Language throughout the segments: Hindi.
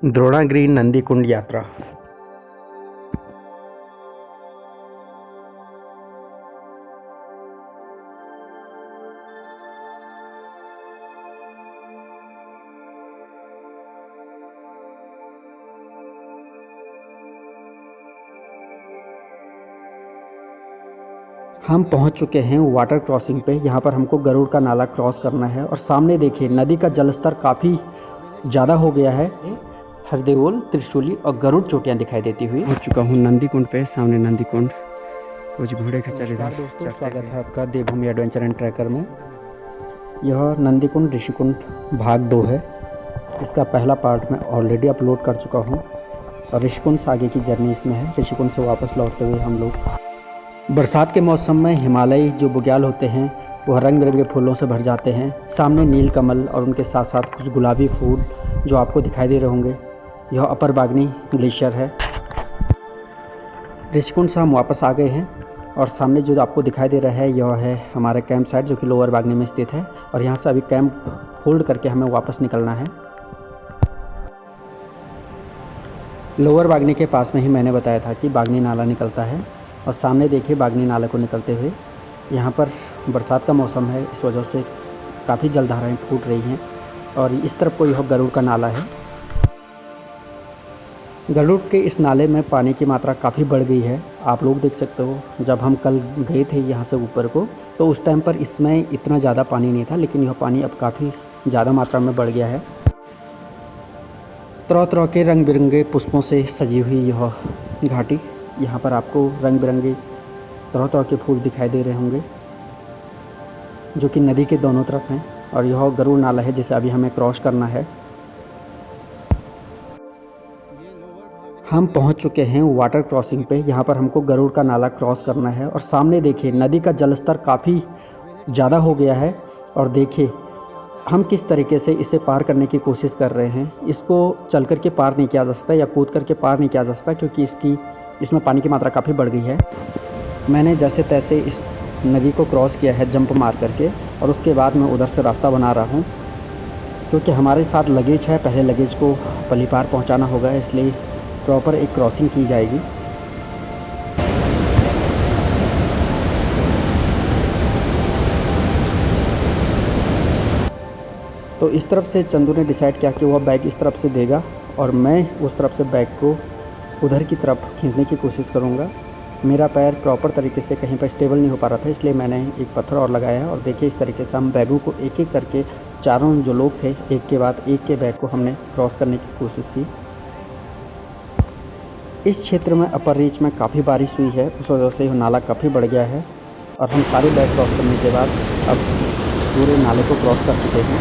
द्रोणागिरी नंदीकुंड यात्रा। हम पहुंच चुके हैं वाटर क्रॉसिंग पे। यहाँ पर हमको गरुड़ का नाला क्रॉस करना है और सामने देखिए नदी का जलस्तर काफ़ी ज़्यादा हो गया है। हरदेवोल, त्रिशूली और गरुड़ चोटियाँ दिखाई देती हुई। पहुंच चुका हूँ नंदीकुंड पे। सामने नंदीकुंड, कुछ घोड़े खच्चर। दोस्तों, स्वागत है आपका देवभूमि एडवेंचर एंड ट्रैकर में। यह नंदीकुंड ऋषिकुंड भाग 2 है। इसका पहला पार्ट मैं ऑलरेडी अपलोड कर चुका हूँ और ऋषिकुंड से आगे की जर्नी इसमें है। ऋषिकुंड से वापस लौटते हुए हम लोग बरसात के मौसम में हिमालयी जो बुग्याल होते हैं वह रंग बिरंगे फूलों से भर जाते हैं। सामने नीलकमल और उनके साथ साथ कुछ गुलाबी फूल जो आपको दिखाई दे रहे होंगे। यह अपर बागनी ग्लेशियर है। ऋषिकुंड से हम वापस आ गए हैं और सामने जो आपको दिखाई दे रहा है यह है हमारा कैंप साइट जो कि लोअर बागनी में स्थित है। और यहाँ से अभी कैंप होल्ड करके हमें वापस निकलना है। लोअर बागनी के पास में ही मैंने बताया था कि बागनी नाला निकलता है और सामने देखिए बागनी नाले को निकलते हुए। यहाँ पर बरसात का मौसम है, इस वजह से काफ़ी जलधाराएं फूट रही हैं। और इस तरफ को यह गरुड़ का नाला है। गरुड़ के इस नाले में पानी की मात्रा काफ़ी बढ़ गई है। आप लोग देख सकते हो, जब हम कल गए थे यहाँ से ऊपर को तो उस टाइम पर इसमें इतना ज़्यादा पानी नहीं था, लेकिन यह पानी अब काफ़ी ज़्यादा मात्रा में बढ़ गया है। तरह तरह के रंग बिरंगे पुष्पों से सजी हुई यह घाटी। यहाँ पर आपको रंग बिरंगे तरह तरह के फूल दिखाई दे रहे होंगे जो कि नदी के दोनों तरफ हैं। और यह गरुड़ नाला है जिसे अभी हमें क्रॉस करना है। हम पहुंच चुके हैं वाटर क्रॉसिंग पे। यहाँ पर हमको गरुड़ का नाला क्रॉस करना है और सामने देखिए नदी का जलस्तर काफ़ी ज़्यादा हो गया है। और देखिए हम किस तरीके से इसे पार करने की कोशिश कर रहे हैं। इसको चल कर के पार नहीं किया जा सकता या कूद करके पार नहीं किया जा सकता, क्योंकि इसमें पानी की मात्रा काफ़ी बढ़ गई है। मैंने जैसे तैसे इस नदी को क्रॉस किया है जंप मार करके, और उसके बाद मैं उधर से रास्ता बना रहा हूँ क्योंकि हमारे साथ लगेज है। पहले लगेज को पलीपार पहुँचाना होगा, इसलिए प्रॉपर एक क्रॉसिंग की जाएगी। तो इस तरफ से चंदू ने डिसाइड किया कि वह बैग इस तरफ से देगा और मैं उस तरफ से बैग को उधर की तरफ खींचने की कोशिश करूँगा। मेरा पैर प्रॉपर तरीके से कहीं पर स्टेबल नहीं हो पा रहा था, इसलिए मैंने एक पत्थर और लगाया है। और देखिए इस तरीके से हम बैगों को एक एक करके, चारों जो लोग थे एक के बाद एक के बैग को हमने क्रॉस करने की कोशिश की। इस क्षेत्र में अपर रीच में काफ़ी बारिश हुई है, उस वजह से यह नाला काफ़ी बढ़ गया है। और हम सारे बैग क्रॉस करने के बाद अब पूरे नाले को क्रॉस कर चुके हैं।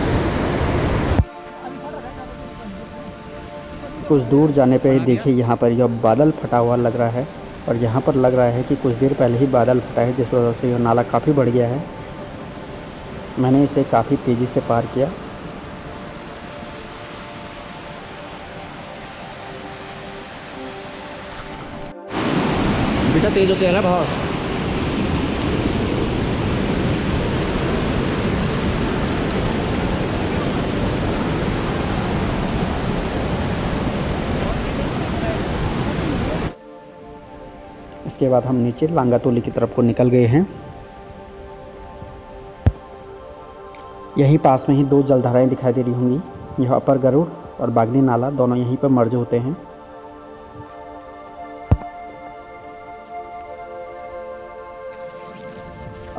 कुछ दूर जाने पे देखिए यहाँ पर यह बादल फटा हुआ लग रहा है। और यहाँ पर लग रहा है कि कुछ देर पहले ही बादल फटा है, जिस वजह से यह नाला काफ़ी बढ़ गया है। मैंने इसे काफ़ी तेज़ी से पार किया। बेटा तेज होते हैं ना बहुत। इसके बाद हम नीचे लांगातोली की तरफ को निकल गए हैं। यहीं पास में ही दो जलधाराएं दिखाई दे रही होंगी। यह अपर गरुड़ और बागनी नाला दोनों यहीं पर मर्ज होते हैं।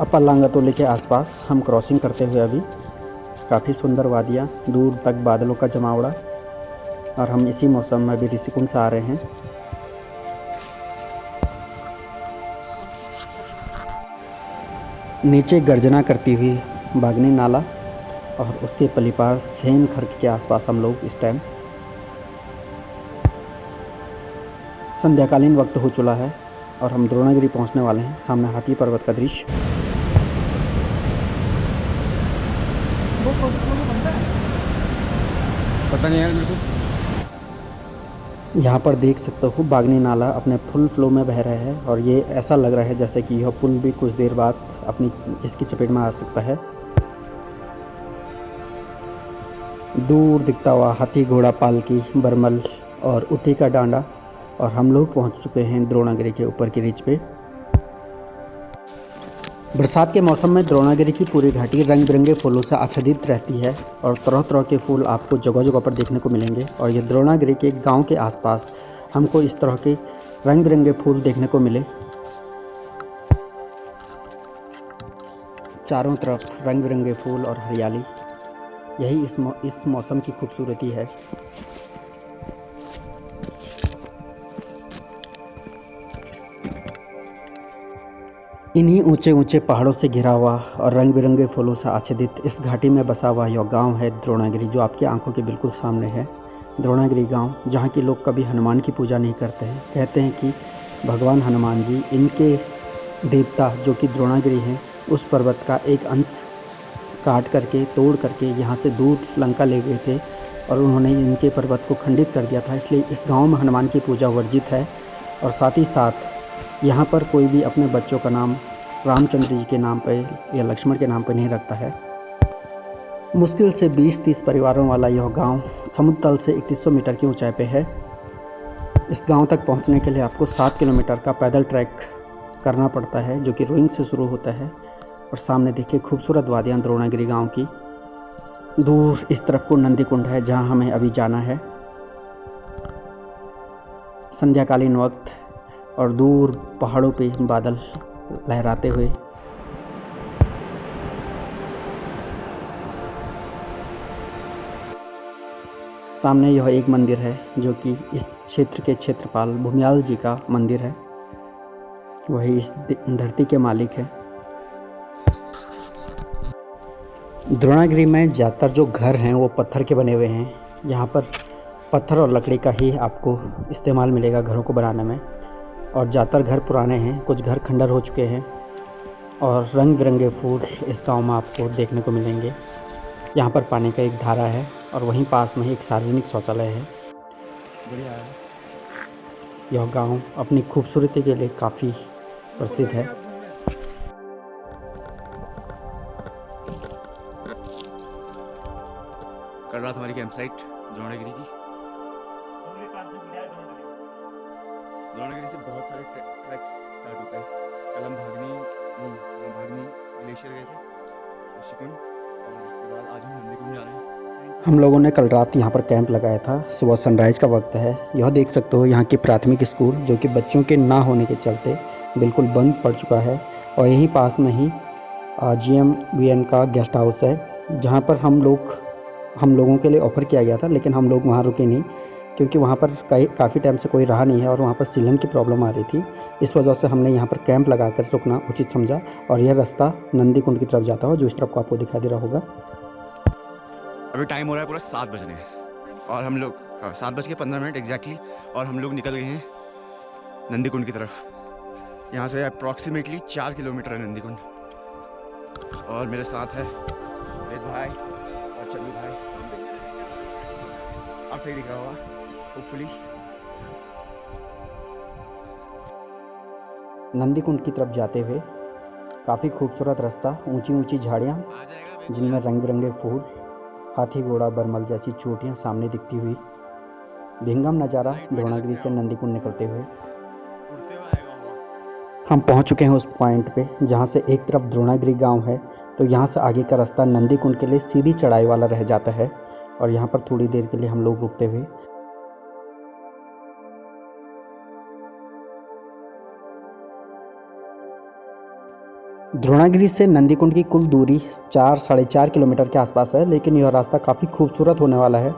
अपर लांगातोली के आसपास हम क्रॉसिंग करते हुए अभी काफ़ी सुंदर वादियाँ, दूर तक बादलों का जमावड़ा। और हम इसी मौसम में अभी ऋषिकुंड से आ रहे हैं। नीचे गर्जना करती हुई बागनी नाला और उसके पलीपार सेम खर्क के आसपास हम लोग इस टाइम। संध्याकालीन वक्त हो चुका है और हम द्रोणागिरी पहुंचने वाले हैं। सामने हाथी पर्वत का दृश्य। पता नहीं यार मेरे को। यहाँ पर देख सकते हो बागनी नाला अपने फुल फ्लो में बह रहा है और ये ऐसा लग रहा है जैसे कि यह पुल भी कुछ देर बाद अपनी इसकी चपेट में आ सकता है। दूर दिखता हुआ हाथी घोड़ा पालकी बरमल और ऊटी का डांडा। और हम लोग पहुंच चुके हैं द्रोणागिरी के ऊपर की रिज पे। बरसात के मौसम में द्रोणागिरी की पूरी घाटी रंग बिरंगे फूलों से आच्छादित रहती है और तरह तरह के फूल आपको जगह जगह पर देखने को मिलेंगे। और ये द्रोणागिरी के गांव के आसपास हमको इस तरह के रंग बिरंगे फूल देखने को मिले। चारों तरफ रंग बिरंगे फूल और हरियाली, यही इस मौसम की खूबसूरती है। इन्हीं ऊंचे ऊंचे पहाड़ों से घिरा हुआ और रंग बिरंगे फूलों से आच्छादित इस घाटी में बसा हुआ यह गांव है द्रोणागिरी, जो आपकी आंखों के बिल्कुल सामने है। द्रोणागिरी गांव, जहां के लोग कभी हनुमान की पूजा नहीं करते हैं। कहते हैं कि भगवान हनुमान जी इनके देवता जो कि द्रोणागिरी हैं, उस पर्वत का एक अंश काट करके तोड़ करके यहाँ से दूर लंका ले गए थे और उन्होंने इनके पर्वत को खंडित कर दिया था। इसलिए इस गांव में हनुमान की पूजा वर्जित है। और साथ ही साथ यहाँ पर कोई भी अपने बच्चों का नाम रामचंद्र जी के नाम पर या लक्ष्मण के नाम पर नहीं रखता है। मुश्किल से 20-30 परिवारों वाला यह गांव समुद्र तल से 3100 मीटर की ऊंचाई पे है। इस गांव तक पहुंचने के लिए आपको 7 किलोमीटर का पैदल ट्रैक करना पड़ता है, जो कि रोइंग से शुरू होता है। और सामने देखिए खूबसूरत वादियाँ द्रोणागिरी गांव की। दूर इस तरफ को नंदी कुंड है, जहां हमें अभी जाना है। संध्याकालीन वक्त और दूर पहाड़ों पे बादल लहराते हुए। सामने यह एक मंदिर है जो कि इस क्षेत्र के क्षेत्रपाल भूमियाल जी का मंदिर है। वही इस धरती के मालिक है। द्रोणागिरी में ज़्यादातर जो घर हैं वो पत्थर के बने हुए हैं। यहाँ पर पत्थर और लकड़ी का ही आपको इस्तेमाल मिलेगा घरों को बनाने में। और ज़्यादातर घर पुराने हैं, कुछ घर खंडर हो चुके हैं। और रंग बिरंगे फूल इस गांव में आपको देखने को मिलेंगे। यहाँ पर पानी का एक धारा है और वहीं पास में ही एक सार्वजनिक शौचालय है। बढ़िया है। यह गांव अपनी खूबसूरती के लिए काफ़ी प्रसिद्ध है। कर रहा था हमारी कैंप साइट द्रोणागिरी की। द्रोणागिरी से बहुत सारे ट्रैक्स स्टार्ट होता है। कल हम भागनी ग्लेशियर गए थे, ऋषिकुंड, और उसके बाद आज हम नंदीकुंड जा रहे हैं। हम लोगों ने कल रात यहाँ पर कैंप लगाया था। सुबह सनराइज़ का वक्त है। यह देख सकते हो यहाँ की प्राथमिक स्कूल, जो कि बच्चों के ना होने के चलते बिल्कुल बंद पड़ चुका है। और यहीं पास में ही GMVN का गेस्ट हाउस है, जहाँ पर हम लोगों के लिए ऑफ़र किया गया था, लेकिन हम लोग वहाँ रुके नहीं, क्योंकि वहाँ पर काफ़ी टाइम से कोई रहा नहीं है और वहाँ पर सीलन की प्रॉब्लम आ रही थी। इस वजह से हमने यहाँ पर कैंप लगाकर रुकना उचित समझा। और यह रास्ता नंदी कुंड की तरफ जाता हो, जो इस तरफ को आपको दिखाई दे रहा होगा। अभी टाइम हो रहा है पूरा 7 बजने और हम लोग 7:15 एग्जैक्टली, और हम लोग निकल गए हैं नंदीकुंड की तरफ। यहाँ से अप्रॉक्सीमेटली 4 किलोमीटर है नंदीकुंड। और मेरे साथ है वेद भाई और चंदू भाई। आप सही दिख रहा होगा होपफुली। नंदीकुंड की तरफ जाते हुए काफ़ी खूबसूरत रास्ता, ऊंची ऊंची झाड़ियाँ जिनमें रंग बिरंगे फूल, हाथी घोड़ा बरमल जैसी चोटियाँ सामने दिखती हुई। विहंगम नज़ारा द्रोणागिरी से नंदीकुंड निकलते हुए। हम पहुंच चुके हैं उस पॉइंट पे जहां से एक तरफ द्रोणागिरी गांव है, तो यहां से आगे का रास्ता नंदीकुंड के लिए सीधी चढ़ाई वाला रह जाता है। और यहां पर थोड़ी देर के लिए हम लोग रुकते हुए द्रोणागिरी से नंदीकुंड की कुल दूरी 4-4.5 किलोमीटर के आसपास है। लेकिन यह रास्ता काफ़ी खूबसूरत होने वाला है,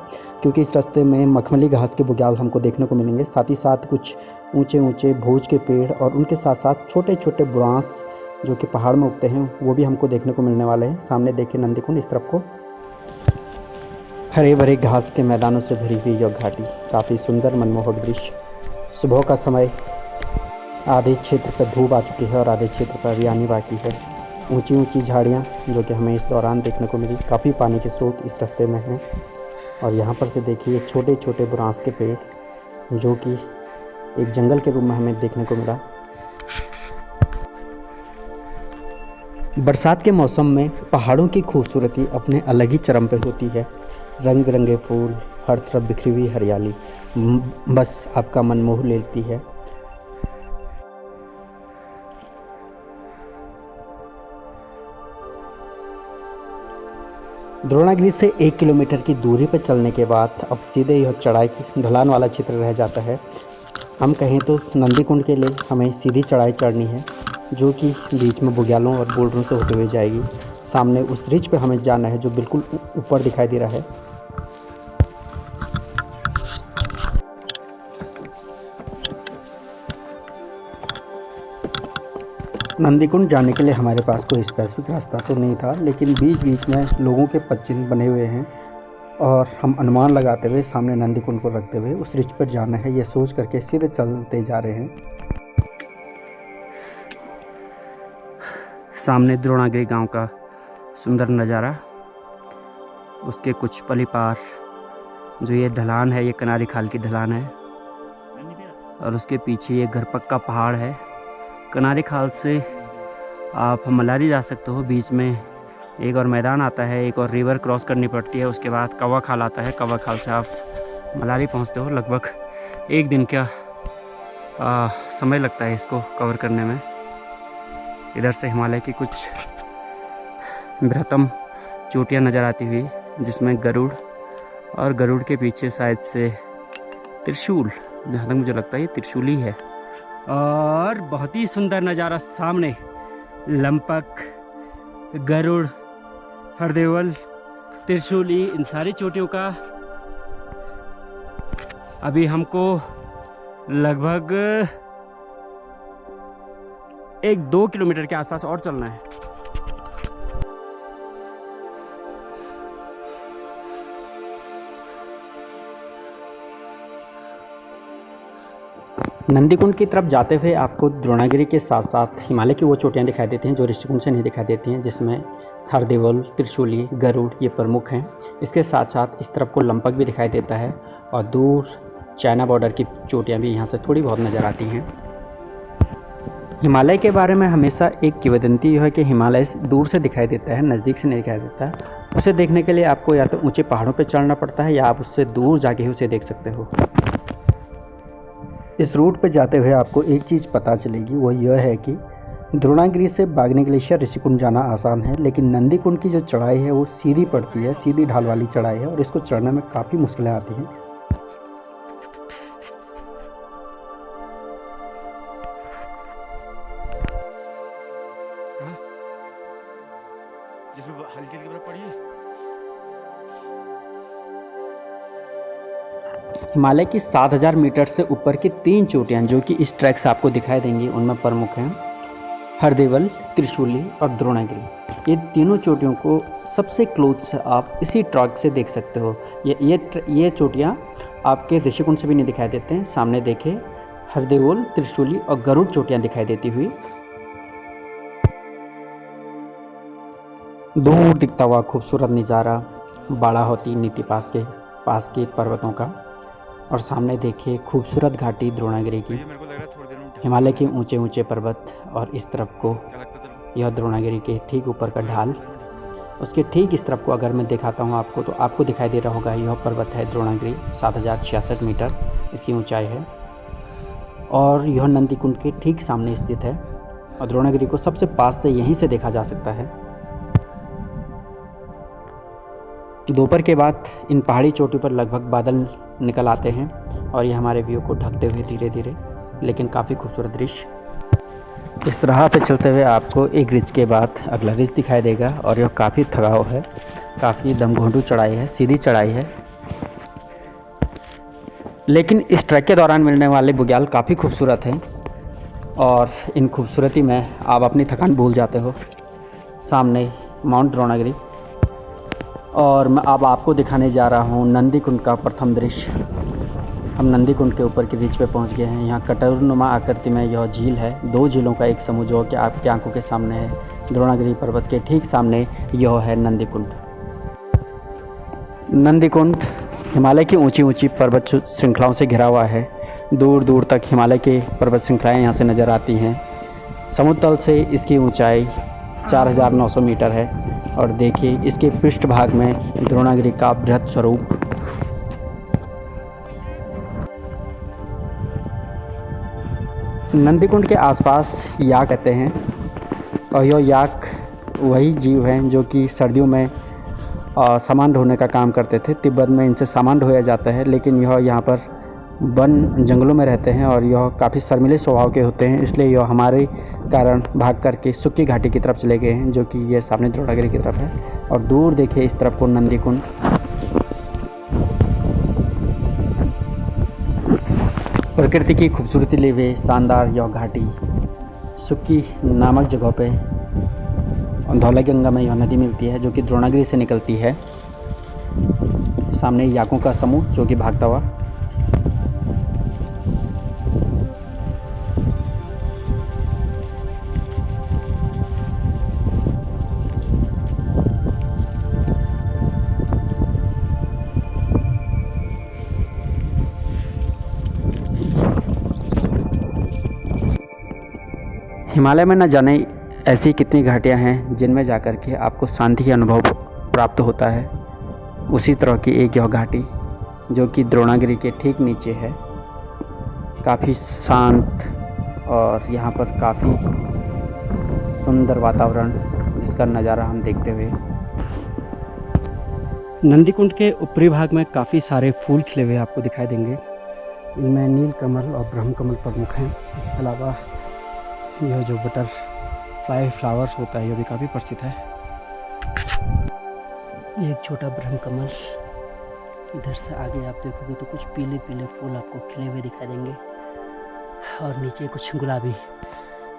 क्योंकि इस रास्ते में मखमली घास के बुग्याल हमको देखने को मिलेंगे। साथ ही साथ कुछ ऊंचे ऊंचे भोज के पेड़ और उनके साथ साथ छोटे छोटे बुरांस जो कि पहाड़ में उगते हैं, वो भी हमको देखने को मिलने वाले हैं। सामने देखिए नंदीकुंड, इस तरफ को हरे भरे घास के मैदानों से भरी हुई यह घाटी, काफ़ी सुंदर मनमोहक दृश्य। सुबह का समय, आधे क्षेत्र पर धूप आ चुकी है और आधे क्षेत्र पर अभी आनी बाकी है। ऊंची ऊंची झाड़ियाँ जो कि हमें इस दौरान देखने को मिली। काफ़ी पानी के स्रोत इस रास्ते में हैं। और यहाँ पर से देखिए छोटे छोटे बुरांस के पेड़, जो कि एक जंगल के रूप में हमें देखने को मिला। बरसात के मौसम में पहाड़ों की खूबसूरती अपने अलग ही चरम पे होती है। रंग बिरंगे फूल, हर तरफ बिखरी हुई हरियाली बस आपका मन मोह लेती है। द्रोणागिरी से 1 किलोमीटर की दूरी पर चलने के बाद अब सीधे यह चढ़ाई की ढलान वाला क्षेत्र रह जाता है। हम कहें तो नंदीकुंड के लिए हमें सीधी चढ़ाई चढ़नी है, जो कि बीच में बुग्यालों और बोल्डरों से होते हुए जाएगी। सामने उस रिज पे हमें जाना है जो बिल्कुल ऊपर दिखाई दे रहा है। नंदीकुंड जाने के लिए हमारे पास कोई स्पेसिफिक रास्ता तो नहीं था, लेकिन बीच बीच में लोगों के पद चिन्ह बने हुए हैं और हम अनुमान लगाते हुए सामने नंदीकुंड को रखते हुए उस रिज पर जाना है, ये सोच करके सीधे चलते जा रहे हैं। सामने द्रोणागिरी गांव का सुंदर नज़ारा, उसके कुछ पली पार जो ये ढलान है, ये कनारी खाल की ढलान है और उसके पीछे ये घर पक्का पहाड़ है। कनारी खाल से आप मलारी जा सकते हो, बीच में एक और मैदान आता है, एक और रिवर क्रॉस करनी पड़ती है, उसके बाद कौवा खाल आता है। कौवा खाल से आप मलारी पहुंचते हो। लगभग 1 दिन का समय लगता है इसको कवर करने में। इधर से हिमालय की कुछ बृहत्तम चोटियाँ नज़र आती हुई, जिसमें गरुड़ और गरुड़ के पीछे शायद से त्रिशूल, जहाँ तक मुझे लगता है ये त्रिशूल ही है। और बहुत ही सुंदर नज़ारा सामने, लंपक, गरुड़, हरदेवल, त्रिशूली, इन सारी चोटियों का अभी हमको लगभग 1-2 किलोमीटर के आसपास और चलना है। नंदीकुंड की तरफ जाते हुए आपको द्रोणागिरी के साथ साथ हिमालय की वो चोटियाँ दिखाई देती हैं जो ऋषिकुंड से नहीं दिखाई देती हैं, जिसमें हरदेवल, त्रिशूली, गरुड़ ये प्रमुख हैं। इसके साथ साथ इस तरफ को लंपक भी दिखाई देता है और दूर चाइना बॉर्डर की चोटियाँ भी यहाँ से थोड़ी बहुत नज़र आती हैं। हिमालय के बारे में हमेशा एक किंवदंती है कि हिमालय दूर से दिखाई देता है, नज़दीक से नहीं दिखाई देता। उसे देखने के लिए आपको या तो ऊंचे पहाड़ों पर चढ़ना पड़ता है या आप उससे दूर जाके ही उसे देख सकते हो। इस रूट पर जाते हुए आपको एक चीज़ पता चलेगी, वो यह है कि द्रोणागिरी से बागनी ग्लेशियर ऋषिकुंड जाना आसान है, लेकिन नंदीकुंड की जो चढ़ाई है वो सीधी पड़ती है, सीधी ढाल वाली चढ़ाई है और इसको चढ़ने में काफ़ी मुश्किलें आती हैं। जिसमें हल्की हल्की बर्फ पड़ी है। हिमालय की 7000 मीटर से ऊपर की 3 चोटियाँ जो कि इस ट्रैक से आपको दिखाई देंगी, उनमें प्रमुख हैं हरदेवल, त्रिशूली और द्रोणागिरी। ये तीनों चोटियों को सबसे क्लोज से आप इसी ट्रैक से देख सकते हो। ये चोटियाँ आपके ऋषिकुंड से भी नहीं दिखाई देते हैं। सामने देखे हरदेवल, त्रिशूली और गरुड़ चोटियाँ दिखाई देती हुई। दूर दिखता हुआ खूबसूरत नज़ारा बाड़ाहोती नीति पास के पर्वतों का, और सामने देखिए खूबसूरत घाटी द्रोणागिरी की, हिमालय के ऊंचे ऊंचे पर्वत और इस तरफ को यह द्रोणागिरी के ठीक ऊपर का ढाल। उसके ठीक इस तरफ को अगर मैं दिखाता हूँ आपको, तो आपको दिखाई दे रहा होगा यह पर्वत है द्रोणागिरी, 7066 मीटर इसकी ऊंचाई है और यह नंदीकुंड के ठीक सामने स्थित है और द्रोणागिरी को सबसे पास से यहीं से देखा जा सकता है। दोपहर के बाद इन पहाड़ी चोटी पर लगभग बादल निकल आते हैं और ये हमारे व्यू को ढकते हुए धीरे धीरे, लेकिन काफ़ी खूबसूरत दृश्य। इस राह पे चलते हुए आपको एक रिज के बाद अगला रिज दिखाई देगा और यह काफ़ी थकाऊ है, काफ़ी दमघोंटू चढ़ाई है, सीधी चढ़ाई है, लेकिन इस ट्रैक के दौरान मिलने वाले बुग्याल काफ़ी खूबसूरत हैं और इन खूबसूरती में आप अपनी थकान भूल जाते हो। सामने माउंट द्रोणागिरी और मैं अब आपको दिखाने जा रहा हूँ नंदीकुंड का प्रथम दृश्य। हम नंदीकुंड के ऊपर की रिज पे पहुँच गए हैं। यहाँ कटोरनुमा आकृति में यह झील है, 2 झीलों का एक समूह जो कि आपकी आंखों के सामने है। द्रोणागिरी पर्वत के ठीक सामने यह है नंदीकुंड। नंदीकुंड हिमालय की ऊंची ऊंची पर्वत श्रृंखलाओं से घिरा हुआ है। दूर दूर तक हिमालय के पर्वत श्रृंखलाएँ यहाँ से नज़र आती हैं। समुद्र तल से इसकी ऊंचाई 4900 मीटर है। और देखिए इसके पृष्ठभाग में द्रोणागिरी का बृहद स्वरूप। नंदीकुंड के आसपास याक रहते हैं और यह याक वही जीव हैं जो कि सर्दियों में सामान ढोने का काम करते थे। तिब्बत में इनसे सामान ढोया जाता है, लेकिन यह यहाँ पर वन जंगलों में रहते हैं और यह काफ़ी शर्मीले स्वभाव के होते हैं, इसलिए यह हमारे कारण भाग करके सुक्की घाटी की तरफ चले गए हैं, जो कि ये सामने द्रोणागिरी की तरफ है। और दूर देखिए इस तरफ को नंदीकुंड। प्रकृति की खूबसूरती लिए हुए शानदार यह घाटी सुक्की नामक जगह पे धौलागंगा में यह नदी मिलती है, जो कि द्रोणागिरी से निकलती है। सामने याकों का समूह जो कि भागता हुआ। हिमालय में न जाने ऐसी कितनी घाटियां हैं जिनमें जाकर के आपको शांति अनुभव प्राप्त होता है। उसी तरह की एक यह घाटी जो कि द्रोणागिरी के ठीक नीचे है, काफ़ी शांत और यहाँ पर काफ़ी सुंदर वातावरण जिसका नज़ारा हम देखते हुए। नंदीकुंड के ऊपरी भाग में काफ़ी सारे फूल खिले हुए आपको दिखाई देंगे। इनमें नीलकमल और ब्रह्मकमल प्रमुख हैं। इसके अलावा यह जो बटरफ्लाई फ्लावर्स होता है यह भी काफ़ी प्रसिद्ध है। एक छोटा ब्रह्मकमल, इधर से आगे आप देखोगे तो कुछ पीले पीले फूल आपको खिले हुए दिखाई देंगे और नीचे कुछ गुलाबी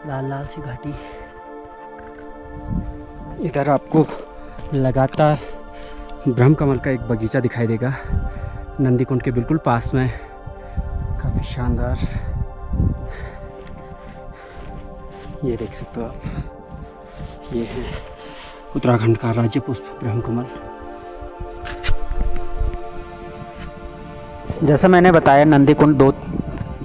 लाल लाल सी घाटी। इधर आपको लगातार ब्रह्मकमल का एक बगीचा दिखाई देगा नंदीकुंड के बिल्कुल पास में, काफ़ी शानदार। ये देख सकते हो आप, ये है उत्तराखंड का राज्य पुष्प ब्रह्मकमल। जैसा मैंने बताया, नंदीकुंड दो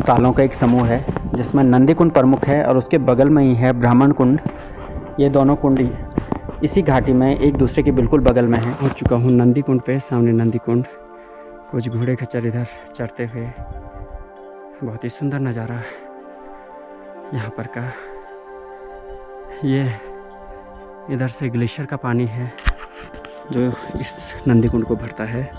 तालों का एक समूह है, जिसमें नंदीकुंड प्रमुख है और उसके बगल में ही है ब्राह्मण कुंड। ये दोनों कुंड इसी घाटी में एक दूसरे के बिल्कुल बगल में है। पहुंच चुका हूँ नंदीकुंड पे। सामने नंदीकुंड, कुछ घोड़े खच्चर इधर चढ़ते हुए, बहुत ही सुंदर नज़ारा यहाँ पर का। ये इधर से ग्लेशियर का पानी है जो इस नंदीकुंड को भरता है।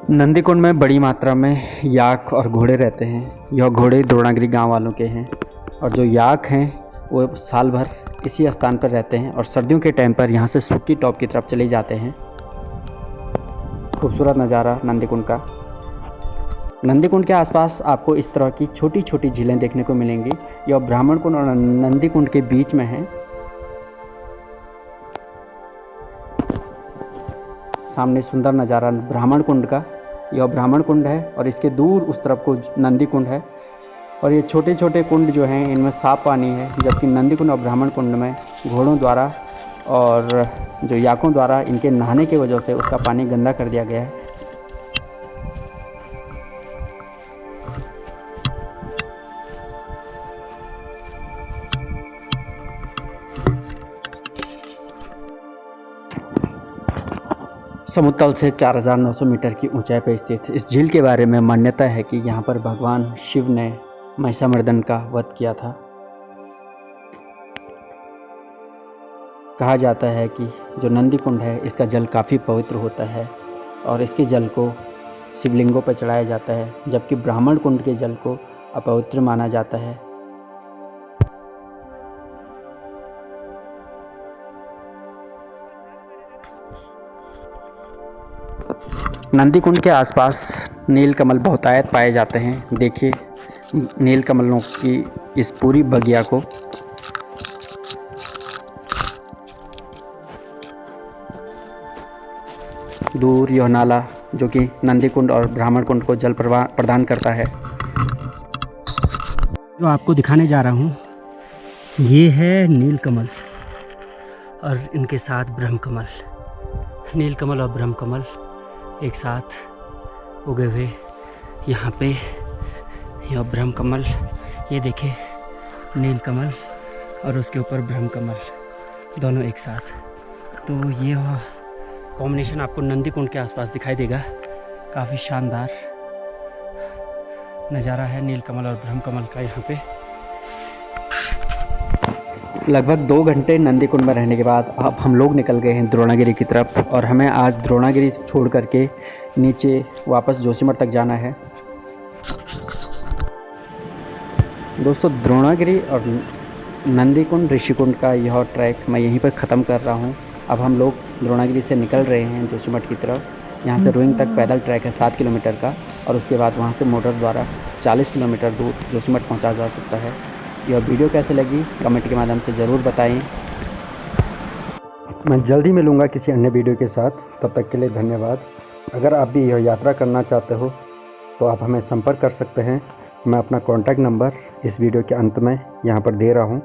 नंदीकुंड में बड़ी मात्रा में याक और घोड़े रहते हैं। यह घोड़े द्रोणागिरी गांव वालों के हैं और जो याक हैं वो साल भर इसी स्थान पर रहते हैं और सर्दियों के टाइम पर यहाँ से सुक्की टॉप की तरफ चले जाते हैं। खूबसूरत नज़ारा नंदीकुंड का। नंदीकुंड के आसपास आपको इस तरह की छोटी छोटी झीलें देखने को मिलेंगी। यह ब्राह्मण कुंड और नंदीकुंड के बीच में है। सामने सुंदर नज़ारा ब्राह्मण कुंड का। यह ब्राह्मण कुंड है और इसके दूर उस तरफ को नंदी कुंड है। और ये छोटे छोटे कुंड जो हैं इनमें साफ पानी है, जबकि नंदी कुंड और ब्राह्मण कुंड में घोड़ों द्वारा और जो याकों द्वारा इनके नहाने की वजह से उसका पानी गंदा कर दिया गया है। समुद्र तल से 4900 मीटर की ऊंचाई पर स्थित इस झील के बारे में मान्यता है कि यहाँ पर भगवान शिव ने महिषामर्दन का वध किया था। कहा जाता है कि जो नंदी कुंड है इसका जल काफ़ी पवित्र होता है और इसके जल को शिवलिंगों पर चढ़ाया जाता है, जबकि ब्राह्मण कुंड के जल को अपवित्र माना जाता है। नंदी कुंड के आसपास नीलकमल बहुतायत पाए जाते हैं। देखिए नीलकमलों की इस पूरी बगिया को। दूर यह नाला जो कि नंदी कुंड और ब्राह्मण कुंड को जल प्रदान करता है। जो आपको दिखाने जा रहा हूँ ये है नीलकमल और इनके साथ ब्रह्मकमल। नीलकमल और ब्रह्मकमल एक साथ उगे हुए यहाँ पे। यह ब्रह्मकमल, ये देखे नीलकमल और उसके ऊपर ब्रह्मकमल दोनों एक साथ। तो ये कॉम्बिनेशन आपको नंदी कुंड के आसपास दिखाई देगा। काफ़ी शानदार नज़ारा है नीलकमल और ब्रह्मकमल का यहाँ पे। लगभग 2 घंटे नंदी कुंड में रहने के बाद अब हम लोग निकल गए हैं द्रोणागिरी की तरफ और हमें आज द्रोणागिरी छोड़ करके नीचे वापस जोशीमठ तक जाना है। दोस्तों, द्रोणागिरी और नंदी कुंड ऋषिकुंड का यह ट्रैक मैं यहीं पर ख़त्म कर रहा हूँ। अब हम लोग द्रोणागिरी से निकल रहे हैं जोशीमठ की तरफ। यहाँ से रोइंग तक पैदल ट्रैक है 7 किलोमीटर का और उसके बाद वहाँ से मोटर द्वारा 40 किलोमीटर दूर जोशीमठ पहुँचा जा सकता है। यह वीडियो कैसे लगी कमेंट के माध्यम से ज़रूर बताएं। मैं जल्दी मिलूँगा किसी अन्य वीडियो के साथ, तब तक के लिए धन्यवाद। अगर आप भी यह यात्रा करना चाहते हो तो आप हमें संपर्क कर सकते हैं। मैं अपना कॉन्टैक्ट नंबर इस वीडियो के अंत में यहाँ पर दे रहा हूँ।